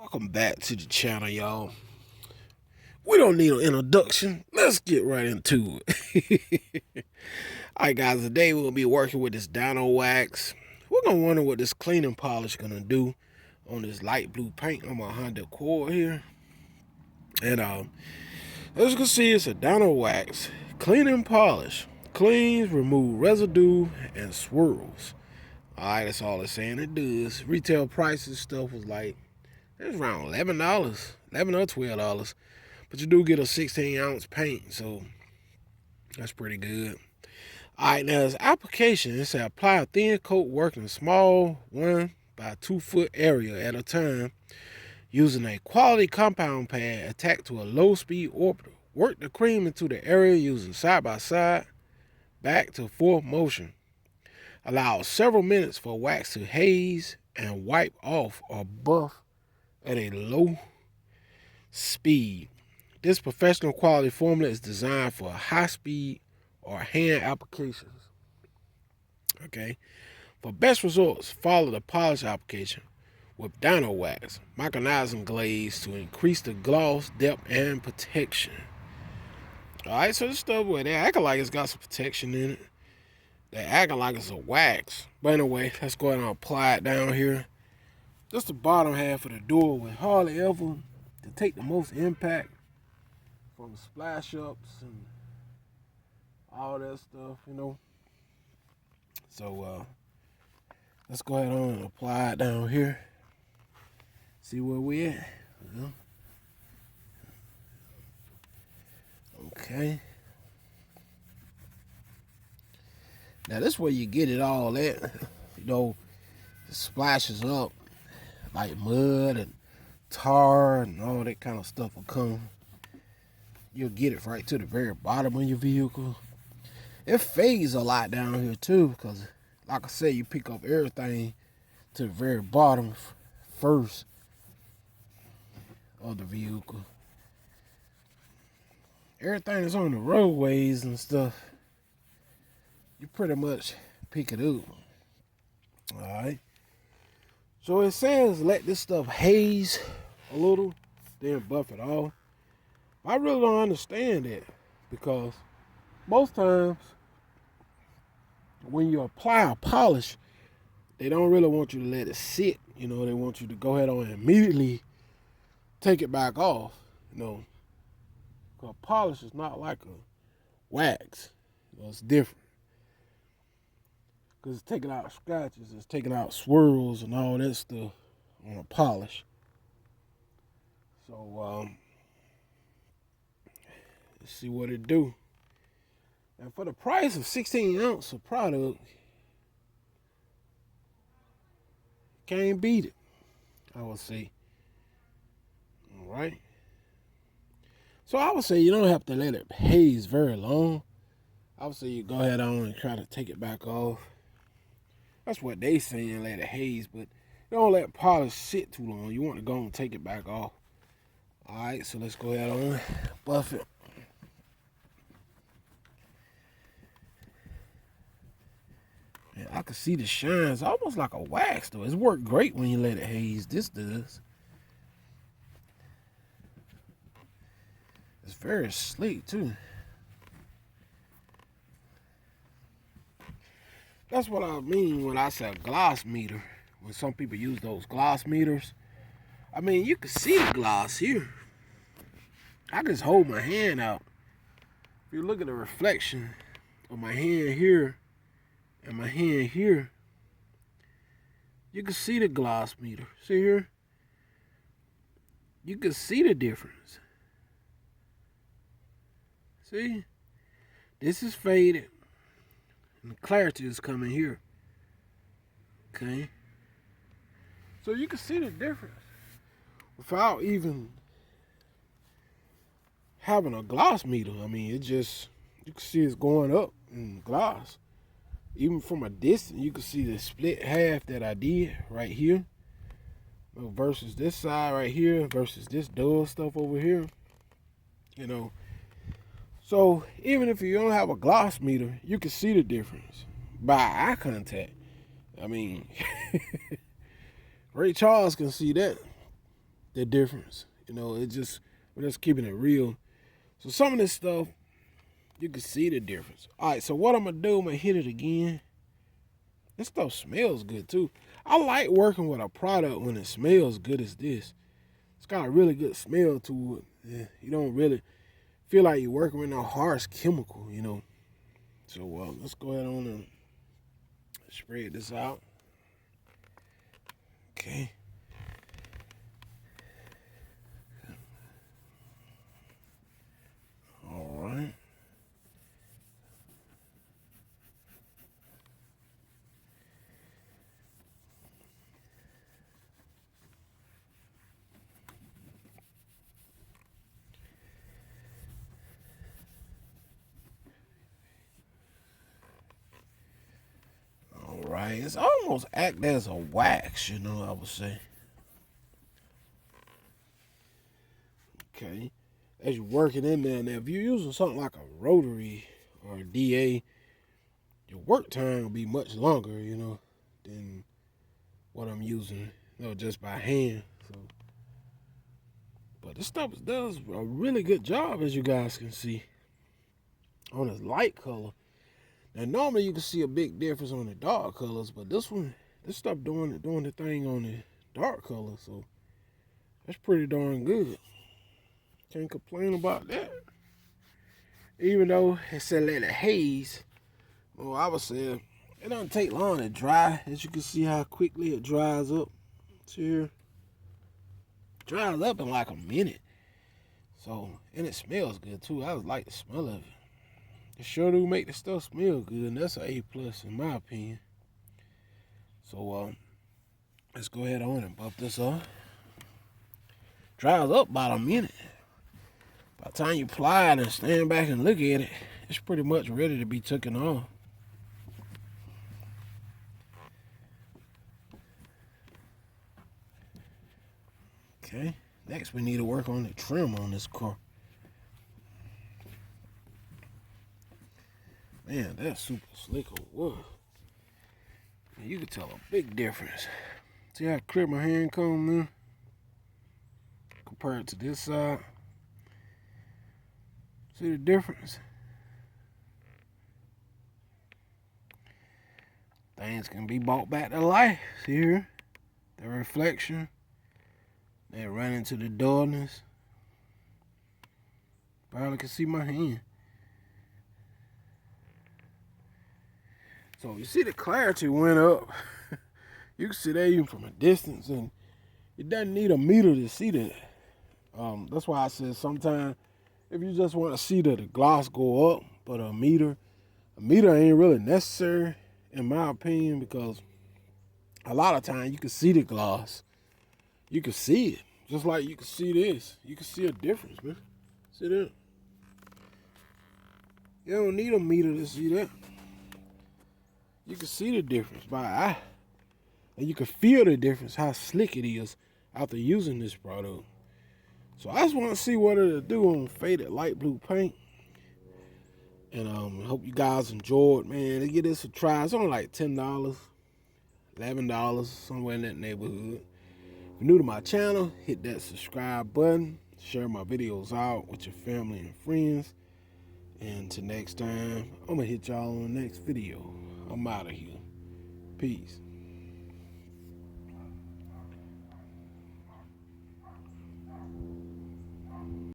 Welcome back to the channel, y'all. We don't need an introduction. Let's get right into it. Alright guys, today we'll be working with this Dinowax. We're gonna wonder what this cleaning polish gonna do on this light blue paint on my Honda Accord here. And as you can see, it's a Dinowax cleaning polish. Cleans, remove residue, and swirls. Alright, that's all it's saying it does. Retail prices stuff was like, it's around $11, $11 or $12. But you do get a 16-ounce paint, so that's pretty good. Alright, now its application, it said apply a thin coat working a small 1 by 2 foot area at a time using a quality compound pad attached to a low speed orbiter. Work the cream into the area using side by side, back to forth motion. Allow several minutes for wax to haze and wipe off or buff at a low speed. This professional quality formula is designed for high speed or hand applications. Okay. For best results, follow the polish application with Dinowax micronizing glaze to increase the gloss, depth, and protection. Alright, so this stuff where they acting like it's got some protection in it. They're acting like it's a wax. But anyway, let's go ahead and apply it down here. Just the bottom half of the door with hardly ever to take the most impact from the splash ups and all that stuff, you know. So let's go ahead on and apply it down here. See where we at. Okay. Now this is where you get it all at. You know, it splashes up like mud and tar and all that kind of stuff will come. You'll get it right to the very bottom of your vehicle. It fades a lot down here too, because like I said, you pick up everything to the very bottom first of the vehicle. Everything that's on the roadways and stuff, you pretty much pick it up. Alright. So it says let this stuff haze a little, then buff it off. I really don't understand that, because most times when you apply a polish, they don't really want you to let it sit. You know, they want you to go ahead on and immediately take it back off. You know, because polish is not like a wax. You know, it's different. Because it's taking out scratches, it's taking out swirls and all that stuff on a polish. So, let's see what it do. And for the price of 16 ounce of product, can't beat it, I would say. All right. So I would say you don't have to let it haze very long. I would say you go ahead on and try to take it back off. That's what they saying, let it haze, but you don't let polish sit too long. You want to go and take it back off. Alright, so let's go ahead on buff it. And I can see the shines, almost like a wax though. It's worked great when you let it haze. This does. It's very sleek too. That's what I mean when I say gloss meter. When some people use those gloss meters. I mean, you can see the gloss here. I can just hold my hand out. If you look at the reflection of my hand here and my hand here, you can see the gloss meter. See here? You can see the difference. See? This is faded. And the clarity is coming here. Okay. So you can see the difference without even having a gloss meter. I mean, it just, you can see it's going up in gloss. Even from a distance, you can see the split half that I did right here versus this side right here versus this dull stuff over here. You know, so even if you don't have a gloss meter, you can see the difference by eye contact. I mean, Ray Charles can see that. the difference. You know, we're just keeping it real. So some of this stuff, you can see the difference. All right, so what I'm gonna do, I'm gonna hit it again. This stuff smells good too. I like working with a product when it smells good as this. It's got a really good smell to it. Yeah, you don't really feel like you're working with no harsh chemical, you know. So let's go ahead on and spread this out. Okay. All right. All right. It's almost act as a wax, you know, I would say. Okay. As you work it in there, now if you're using something like a rotary or a DA, your work time will be much longer, you know, than what I'm using, you know, just by hand. So, but this stuff does a really good job, as you guys can see, on this light color. Now, normally you can see a big difference on the dark colors, but this stuff doing the thing on the dark color, so that's pretty darn good. Can't complain about that. Even though it's a little haze, well, I would say it doesn't take long to dry. As you can see how quickly it dries up. See here? Dries up in like a minute. So, and it smells good too. I like the smell of it. It sure do make the stuff smell good, and that's an A+ in my opinion. So, let's go ahead on and buff this off. Dries up about a minute. By the time you apply it and stand back and look at it, it's pretty much ready to be taken off. Okay, next we need to work on the trim on this car. Man, that's super slick on wood. You can tell a big difference. See how clear my hand comb in? Compared to this side. See the difference? Things can be brought back to life. See here? The reflection. They run into the darkness. Probably can see my hand. So you see the clarity went up. You can see that even from a distance, and it doesn't need a meter to see that. That's why I said sometimes if you just want to see that the gloss go up, but a meter ain't really necessary in my opinion, because a lot of times you can see the gloss. You can see it. Just like you can see this. You can see a difference, man. See that? You don't need a meter to see that. You can see the difference by eye. And you can feel the difference, how slick it is after using this product. So I just want to see what it'll do on faded light blue paint. And hope you guys enjoyed, man. Give this a try. It's only like $10, $11, somewhere in that neighborhood. If you're new to my channel, hit that subscribe button. Share my videos out with your family and friends. And till next time, I'm going to hit y'all on the next video. I'm out of here. Peace.